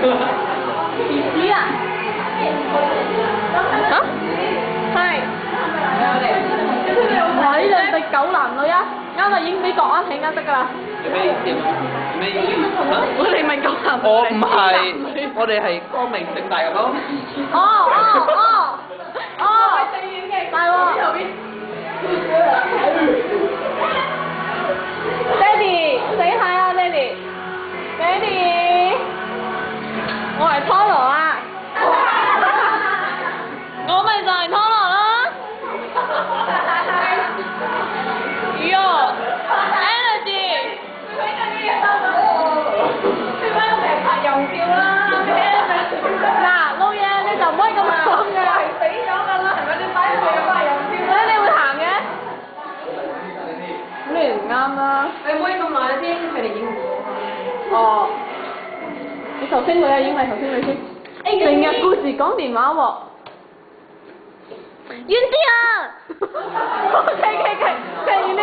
咦啊？嚇？係。哇！呢兩對狗男女啊，啱啊，影美國啊，睇啱得㗎啦。咩意思？我哋咪狗男女。我唔係，我哋係光明正大咁咯。大喎。Daddy，死下啊 Daddy，Daddy，我係拖羅啊，我咪就係拖羅啦。喲 ，Energy， 嗱，老嘢你就唔可以咁講㗎。死咗㗎啦，係咪？你擺喺度咁快又唔跳咧？你會行嘅？咁你唔啱啦。你唔可以咁耐先，佢哋影唔到。哦。你頭先女啊，影咪頭先女先。成日顧住講電話喎。遠啲啊！K，遠啲。